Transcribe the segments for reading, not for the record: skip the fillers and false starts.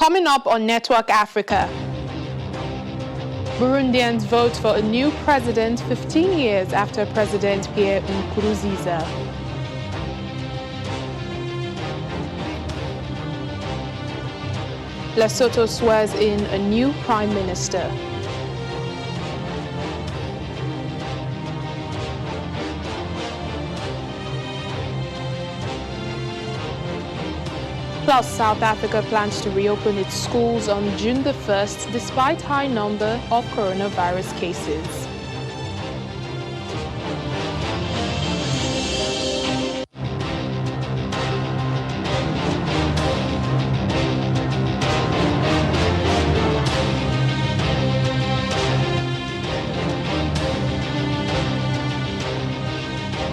Coming up on Network Africa, Burundians vote for a new president 15 years after President Pierre Nkurunziza. Lesotho swears in a new prime minister. Plus, South Africa plans to reopen its schools on June the 1st despite high number of coronavirus cases.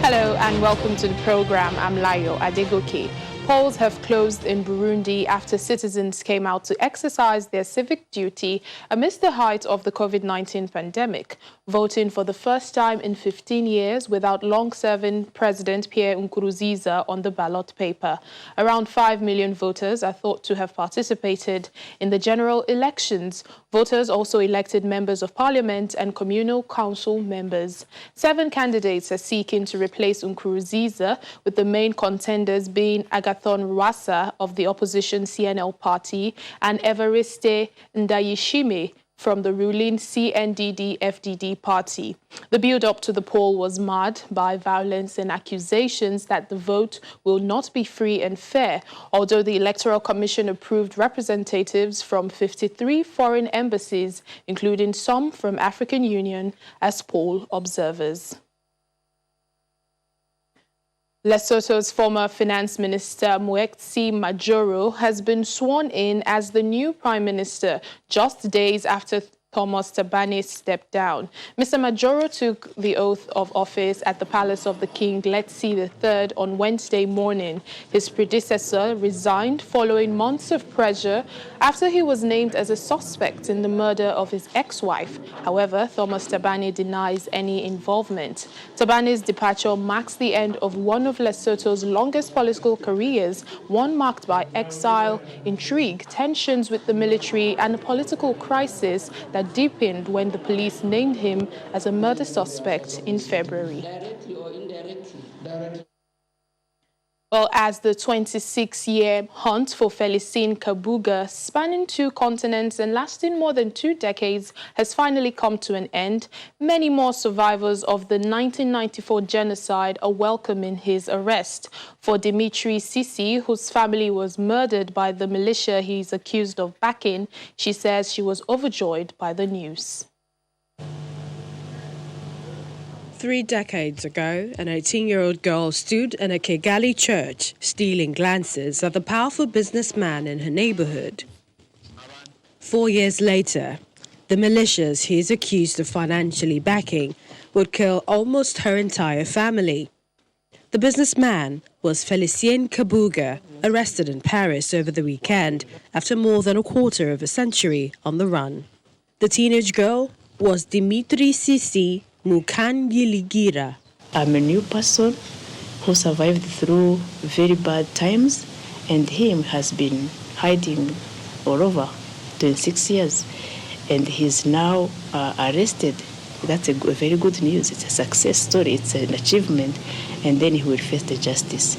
Hello and welcome to the program. I'm Layo Adegoke. Polls have closed in Burundi after citizens came out to exercise their civic duty amidst the height of the COVID-19 pandemic, voting for the first time in 15 years without long-serving President Pierre Nkurunziza on the ballot paper. Around 5 million voters are thought to have participated in the general elections. Voters also elected members of parliament and communal council members. 7 candidates are seeking to replace Nkurunziza, with the main contenders being Agathon Rwasa of the opposition CNL party and Evariste Ndayishimiye from the ruling CNDD-FDD party. The build-up to the poll was marred by violence and accusations that the vote will not be free and fair, although the Electoral Commission approved representatives from 53 foreign embassies, including some from African Union, as poll observers. Lesotho's former finance minister Moeketsi Majoro has been sworn in as the new prime minister just days after Thomas Tabane stepped down. Mr. Majoro took the oath of office at the Palace of the King Letsi III on Wednesday morning. His predecessor resigned following months of pressure after he was named as a suspect in the murder of his ex-wife. However, Thomas Tabane denies any involvement. Tabane's departure marks the end of one of Lesotho's longest political careers, one marked by exile, intrigue, tensions with the military, and a political crisis that deepened when the police named him as a murder suspect in February. Well, as the 26-year hunt for Felicien Kabuga, spanning 2 continents and lasting more than 2 decades, has finally come to an end, many more survivors of the 1994 genocide are welcoming his arrest. For Dimitri Sisi, whose family was murdered by the militia he is accused of backing, she says she was overjoyed by the news. 3 decades ago, an 18-year-old girl stood in a Kigali church, stealing glances at the powerful businessman in her neighborhood. 4 years later, the militias he is accused of financially backing would kill almost her entire family. The businessman was Felicien Kabuga, arrested in Paris over the weekend after more than a quarter of a century on the run. The teenage girl was Dimitri Sisi Mukanyiligira. I'm a new person who survived through very bad times, and him has been hiding all over 26 years, and he's now arrested. That's a very good news. It's a success story. It's an achievement, and then he will face the justice.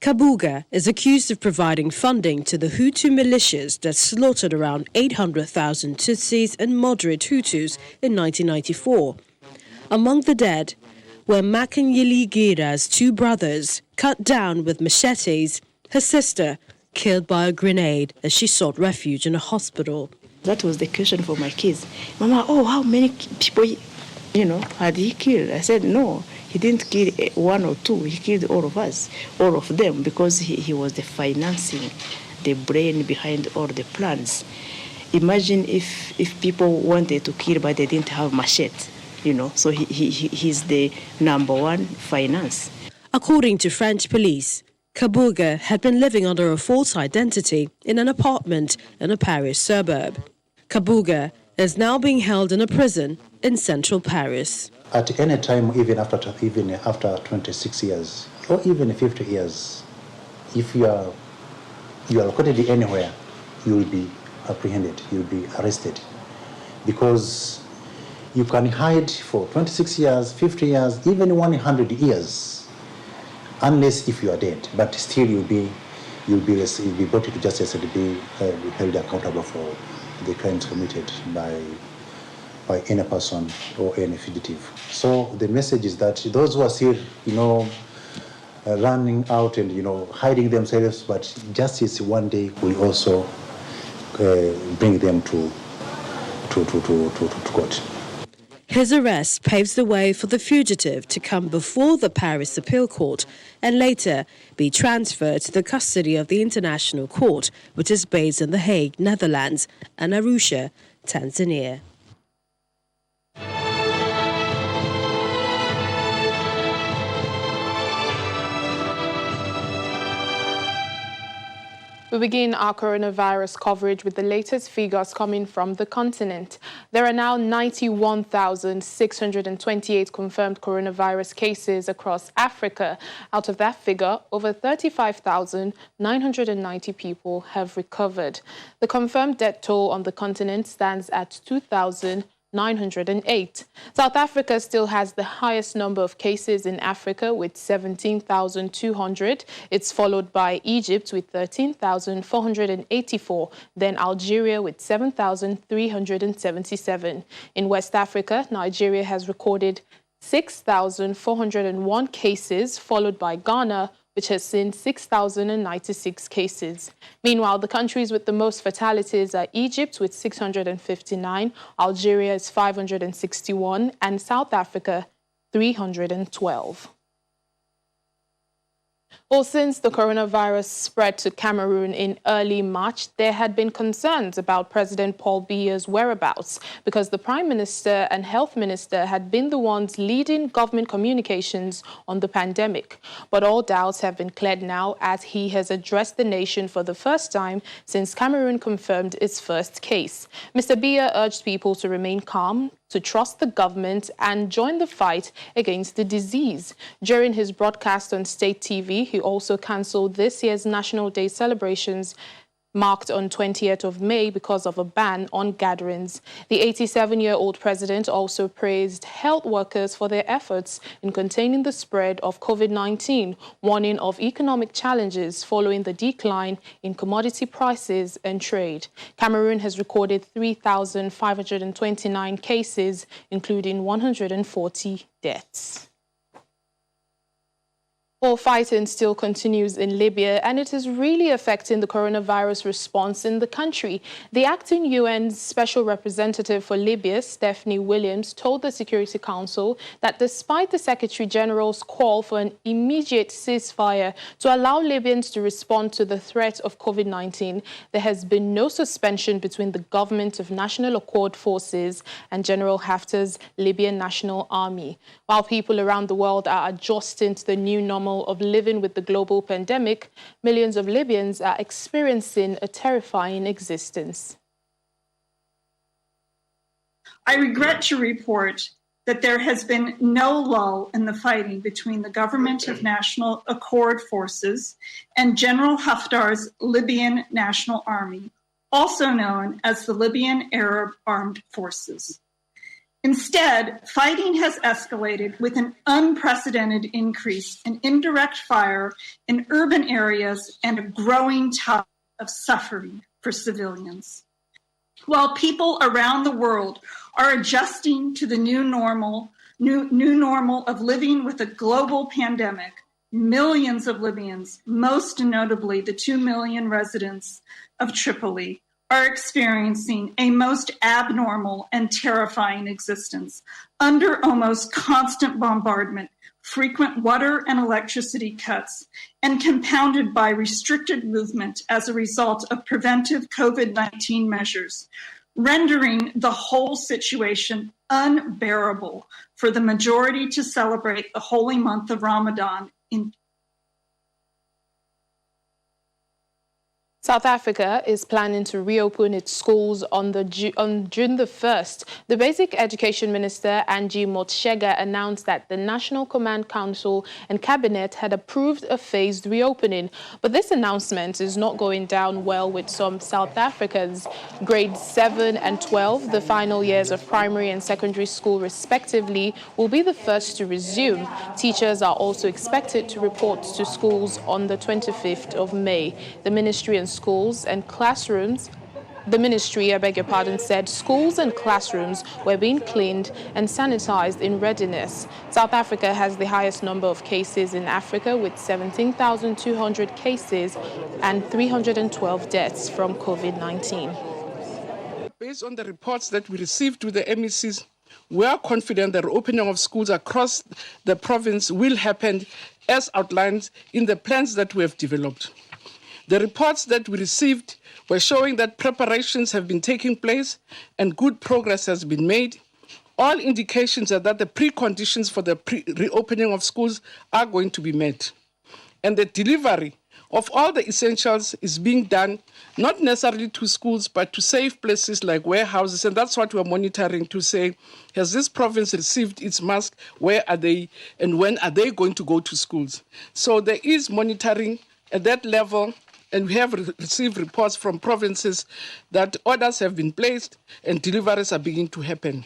Kabuga is accused of providing funding to the Hutu militias that slaughtered around 800,000 Tutsis and moderate Hutus in 1994. Among the dead were Makanyili-Gira's 2 brothers, cut down with machetes, her sister killed by a grenade as she sought refuge in a hospital. That was the question for my kids. Mama, how many people, had he killed? I said, no, he didn't kill 1 or 2. He killed all of us, all of them, because he was the financing, the brain behind all the plans. Imagine if people wanted to kill, but they didn't have machete. So he's the #1 finance. According to French police, Kabuga had been living under a false identity in an apartment in a Paris suburb. Kabuga is now being held in a prison in central Paris. At any time, even after 26 years, or even 50 years, if you are located anywhere, you will be apprehended, you will be arrested. Because you can hide for 26 years, 50 years, even 100 years, unless if you are dead. But still you'll be brought to justice and be held accountable for the crimes committed by any person or any fugitive. So the message is that those who are still, running out and hiding themselves, but justice one day will also bring them to court. His arrest paves the way for the fugitive to come before the Paris Appeal Court and later be transferred to the custody of the International Court, which is based in The Hague, Netherlands, and Arusha, Tanzania. We begin our coronavirus coverage with the latest figures coming from the continent. There are now 91,628 confirmed coronavirus cases across Africa. Out of that figure, over 35,990 people have recovered. The confirmed death toll on the continent stands at 2,908. South Africa still has the highest number of cases in Africa with 17,200. It's followed by Egypt with 13,484, then Algeria with 7,377. In West Africa, Nigeria has recorded 6,401 cases, followed by Ghana, which has seen 6,096 cases. Meanwhile, the countries with the most fatalities are Egypt with 659, Algeria is 561, and South Africa 312. Well, since the coronavirus spread to Cameroon in early March, there had been concerns about President Paul Biya's whereabouts because the Prime Minister and Health Minister had been the ones leading government communications on the pandemic. But all doubts have been cleared now as he has addressed the nation for the first time since Cameroon confirmed its first case. Mr. Biya urged people to remain calm, to trust the government and join the fight against the disease. During his broadcast on state TV, he also cancelled this year's National Day celebrations marked on 20th of May because of a ban on gatherings. The 87-year-old president also praised health workers for their efforts in containing the spread of COVID-19, warning of economic challenges following the decline in commodity prices and trade. Cameroon has recorded 3,529 cases, including 140 deaths. Well, fighting still continues in Libya, and it is really affecting the coronavirus response in the country. The acting UN Special Representative for Libya, Stephanie Williams, told the Security Council that despite the Secretary General's call for an immediate ceasefire to allow Libyans to respond to the threat of COVID-19, there has been no suspension between the Government of National Accord Forces and General Haftar's Libyan National Army. While people around the world are adjusting to the new normal of living with the global pandemic, millions of Libyans are experiencing a terrifying existence. I regret to report that there has been no lull in the fighting between the Government of National Accord Forces and General Haftar's Libyan National Army, also known as the Libyan Arab Armed Forces. Instead, fighting has escalated with an unprecedented increase in indirect fire in urban areas and a growing tide of suffering for civilians. While people around the world are adjusting to the new normal of living with a global pandemic, millions of Libyans, most notably the 2 million residents of Tripoli, are experiencing a most abnormal and terrifying existence under almost constant bombardment, frequent water and electricity cuts, and compounded by restricted movement as a result of preventive COVID-19 measures, rendering the whole situation unbearable for the majority to celebrate the holy month of Ramadan in South Africa is planning to reopen its schools on June the 1st. The Basic Education Minister, Angie Motshega, announced that the National Command Council and Cabinet had approved a phased reopening. But this announcement is not going down well with some South Africans. Grades 7 and 12, the final years of primary and secondary school respectively, will be the first to resume. Teachers are also expected to report to schools on the 25th of May. The Ministry and schools and classrooms, the ministry, said schools and classrooms were being cleaned and sanitized in readiness. South Africa has the highest number of cases in Africa with 17,200 cases and 312 deaths from COVID-19. Based on the reports that we received with the MECs, we are confident that the opening of schools across the province will happen as outlined in the plans that we have developed. The reports that we received were showing that preparations have been taking place and good progress has been made. All indications are that the preconditions for the reopening of schools are going to be met. And the delivery of all the essentials is being done, not necessarily to schools, but to safe places like warehouses. And that's what we're monitoring to say, has this province received its masks? Where are they? And when are they going to go to schools? So there is monitoring at that level. And we have received reports from provinces that orders have been placed and deliveries are beginning to happen.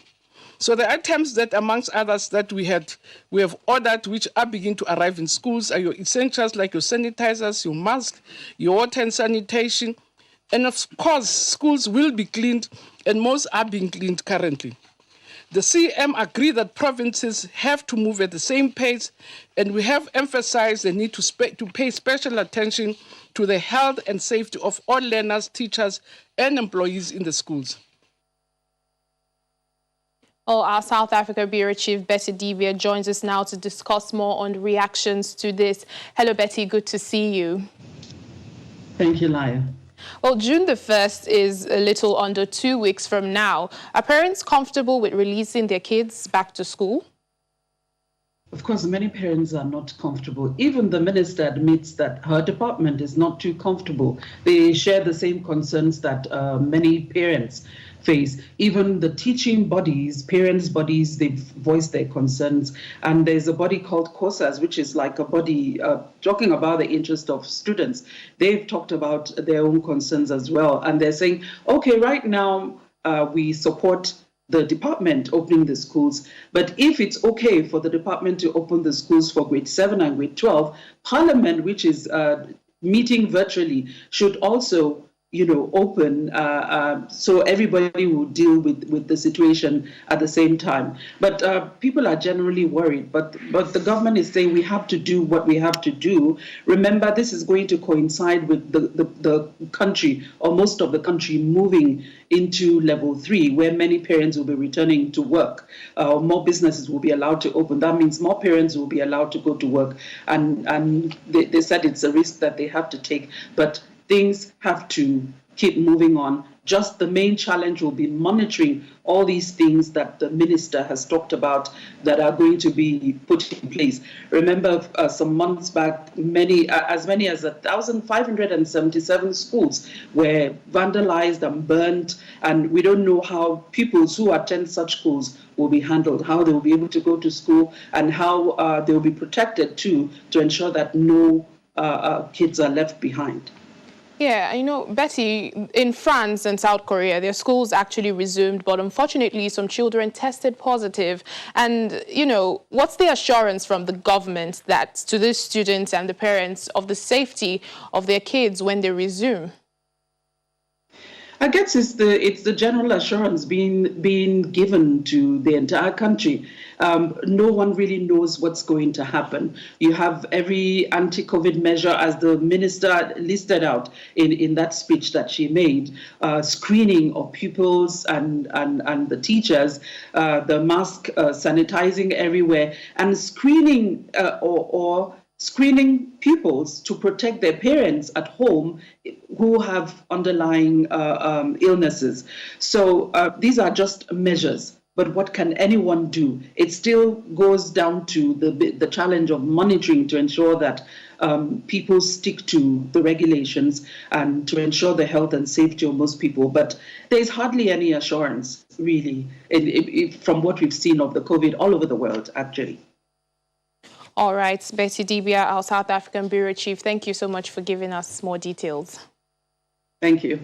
So the items that, amongst others, that we have ordered, which are beginning to arrive in schools, are your essentials like your sanitizers, your masks, your water and sanitation. And of course, schools will be cleaned, and most are being cleaned currently. The CM agreed that provinces have to move at the same pace, and we have emphasized the need to pay special attention to the health and safety of all learners, teachers, and employees in the schools. Our South Africa Bureau Chief, Betty Divya, joins us now to discuss more on reactions to this. Hello, Betty. Good to see you. Thank you, Laya. Well, June the 1st is a little under 2 weeks from now. Are parents comfortable with releasing their kids back to school? Of course, many parents are not comfortable. Even the minister admits that her department is not too comfortable. They share the same concerns that many parents face. Even the teaching bodies, parents' bodies, they've voiced their concerns. And there's a body called COSAS, which is like a body talking about the interest of students. They've talked about their own concerns as well. And they're saying, okay, right now we support the department opening the schools. But if it's okay for the department to open the schools for grade 7 and grade 12, Parliament, which is meeting virtually, should also open so everybody will deal with the situation at the same time. But people are generally worried. But the government is saying we have to do what we have to do. Remember, this is going to coincide with the country, or most of the country, moving into level 3, where many parents will be returning to work. More businesses will be allowed to open. That means more parents will be allowed to go to work. And they said it's a risk that they have to take. But things have to keep moving on. Just the main challenge will be monitoring all these things that the minister has talked about that are going to be put in place. Remember, some months back, as many as 1,577 schools were vandalized and burnt, and we don't know how pupils who attend such schools will be handled, how they will be able to go to school, and how they will be protected too, to ensure that no kids are left behind. Yeah, Betty, in France and South Korea, their schools actually resumed, but unfortunately, some children tested positive. And, what's the assurance from the government that to the students and the parents of the safety of their kids when they resume? I guess it's the general assurance being given to the entire country. No one really knows what's going to happen. You have every anti-COVID measure, as the minister listed out in that speech that she made, screening of pupils and the teachers, the mask, sanitizing everywhere, and screening or screening pupils to protect their parents at home who have underlying illnesses. So these are just measures. but what can anyone do? It still goes down to the challenge of monitoring to ensure that people stick to the regulations and to ensure the health and safety of most people. But there's hardly any assurance, really, from what we've seen of the COVID all over the world, actually. All right, Betty Dibia, our South African Bureau Chief, thank you so much for giving us more details. Thank you.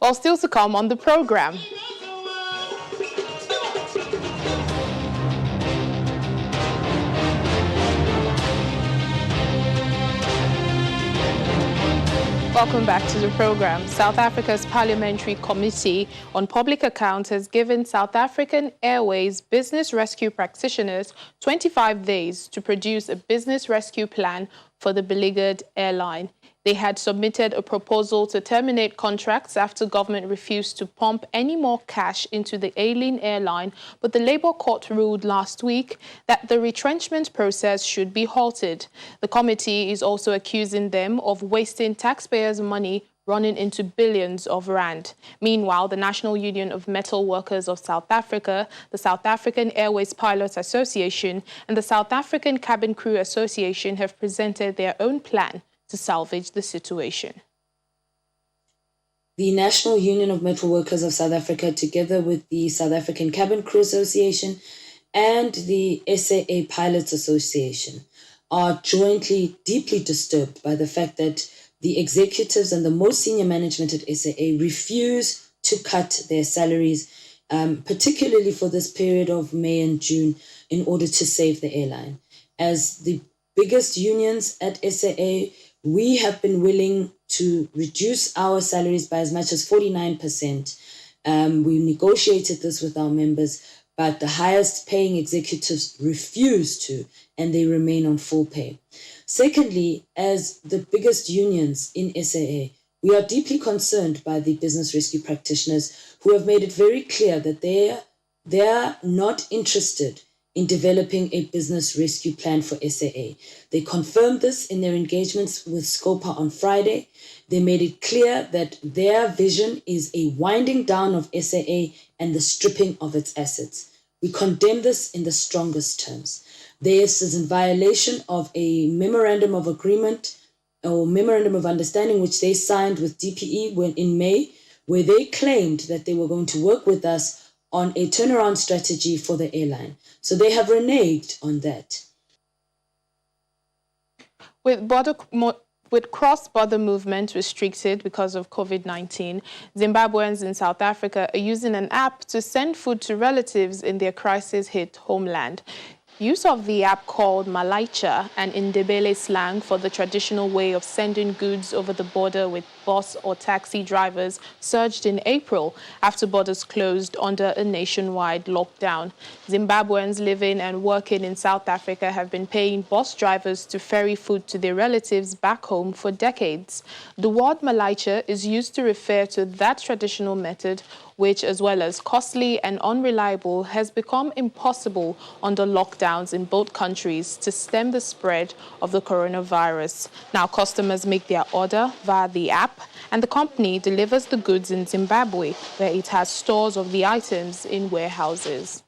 Well, still to come on the program. Welcome back to the program. South Africa's Parliamentary Committee on Public Accounts has given South African Airways business rescue practitioners 25 days to produce a business rescue plan for the beleaguered airline. They had submitted a proposal to terminate contracts after government refused to pump any more cash into the ailing airline, but the Labour Court ruled last week that the retrenchment process should be halted. The committee is also accusing them of wasting taxpayers' money running into billions of rand. Meanwhile, the National Union of Metal Workers of South Africa, the South African Airways Pilots Association, and the South African Cabin Crew Association have presented their own plan to salvage the situation. The National Union of Metal Workers of South Africa, together with the South African Cabin Crew Association and the SAA Pilots Association, are jointly deeply disturbed by the fact that the executives and the most senior management at SAA refuse to cut their salaries, particularly for this period of May and June, in order to save the airline. As the biggest unions at SAA, we have been willing to reduce our salaries by as much as 49%. We negotiated this with our members, but the highest paying executives refuse to, and they remain on full pay. Secondly, as the biggest unions in SAA, we are deeply concerned by the business rescue practitioners who have made it very clear that they are not interested in developing a business rescue plan for SAA. They confirmed this in their engagements with Scopa on Friday. They made it clear that their vision is a winding down of SAA and the stripping of its assets. We condemn this in the strongest terms. This is in violation of a memorandum of agreement or memorandum of understanding which they signed with DPE in May, where they claimed that they were going to work with us on a turnaround strategy for the airline. So they have reneged on that. With cross-border movement restricted because of COVID-19, Zimbabweans in South Africa are using an app to send food to relatives in their crisis-hit homeland. Use of the app, called Malaicha, an Ndebele slang for the traditional way of sending goods over the border with bus or taxi drivers, surged in April after borders closed under a nationwide lockdown. Zimbabweans living and working in South Africa have been paying bus drivers to ferry food to their relatives back home for decades. The word Malaicha is used to refer to that traditional method, which, as well as costly and unreliable, has become impossible under lockdowns in both countries to stem the spread of the coronavirus. Now, customers make their order via the app, and the company delivers the goods in Zimbabwe, where it has stores of the items in warehouses.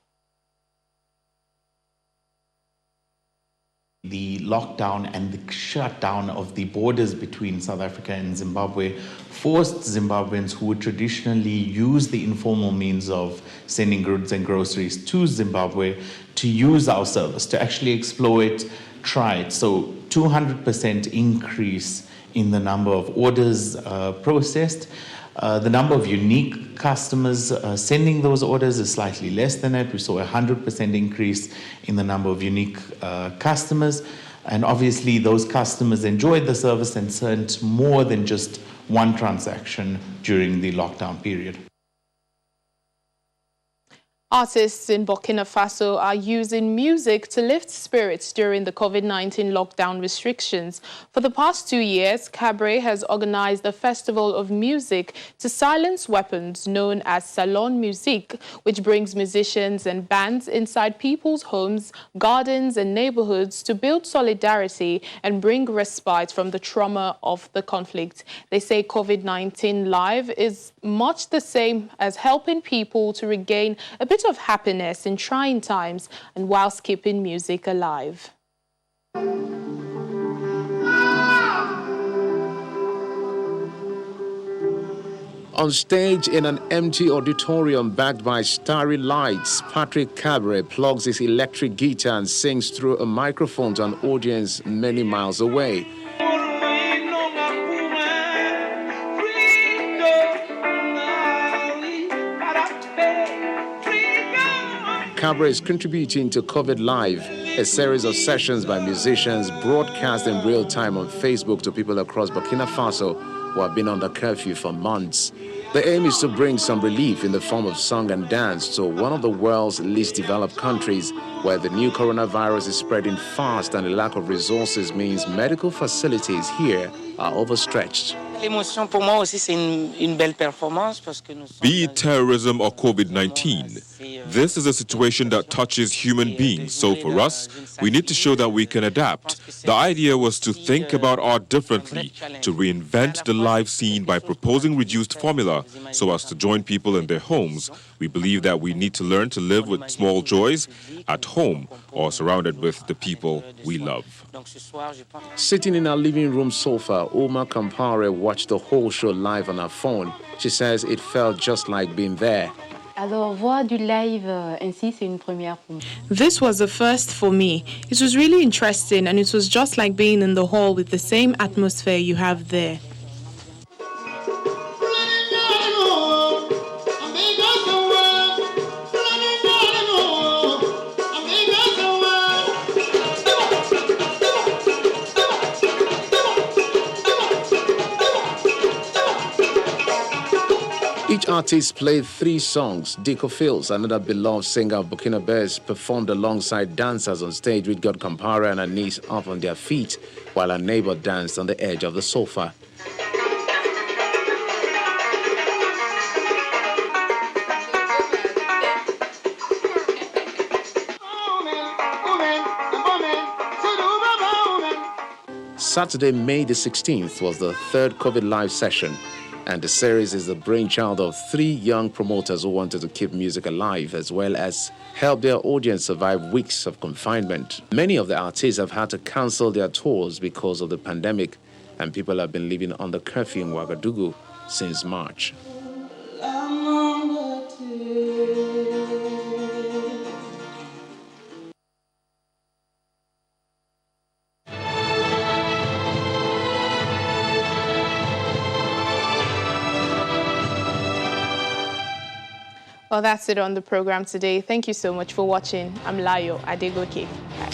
The lockdown and the shutdown of the borders between South Africa and Zimbabwe forced Zimbabweans who would traditionally use the informal means of sending goods and groceries to Zimbabwe to use our service, to actually exploit, try it. So 200% increase in the number of orders processed. The number of unique customers sending those orders is slightly less than that. We saw a 100% increase in the number of unique customers. And obviously, those customers enjoyed the service and sent more than just one transaction during the lockdown period. Artists in Burkina Faso are using music to lift spirits during the COVID-19 lockdown restrictions. For the past 2 years, Cabaret has organized a festival of music to silence weapons known as Salon Musique, which brings musicians and bands inside people's homes, gardens and neighborhoods to build solidarity and bring respite from the trauma of the conflict. They say COVID-19 Live is much the same as helping people to regain a bit of happiness in trying times and whilst keeping music alive. On stage in an empty auditorium backed by starry lights, Patrick Cabaret plugs his electric guitar and sings through a microphone to an audience many miles away. Cabaret is contributing to COVID Live, a series of sessions by musicians broadcast in real time on Facebook to people across Burkina Faso who have been under curfew for months. The aim is to bring some relief in the form of song and dance to one of the world's least developed countries, where the new coronavirus is spreading fast and the lack of resources means medical facilities here are overstretched. Be it terrorism or COVID-19, this is a situation that touches human beings. So for us, we need to show that we can adapt. The idea was to think about art differently, to reinvent the live scene by proposing reduced formula so as to join people in their homes. We believe that we need to learn to live with small joys at home or surrounded with the people we love. Sitting in her living room sofa, Oma Kampare watched the whole show live on her phone. She says it felt just like being there. This was a first for me. It was really interesting and it was just like being in the hall with the same atmosphere you have there. Each artist played 3 songs. Diko Fields, another beloved singer of Burkina Faso, performed alongside dancers on stage with God Kampara and her niece up on their feet, while her neighbor danced on the edge of the sofa. Saturday, May the 16th was the 3rd COVID Live session, and the series is the brainchild of 3 young promoters who wanted to keep music alive as well as help their audience survive weeks of confinement. Many of the artists have had to cancel their tours because of the pandemic, and people have been living under curfew in Ouagadougou since March. Well, that's it on the program today. Thank you so much for watching. I'm Layo Adegoke. Bye.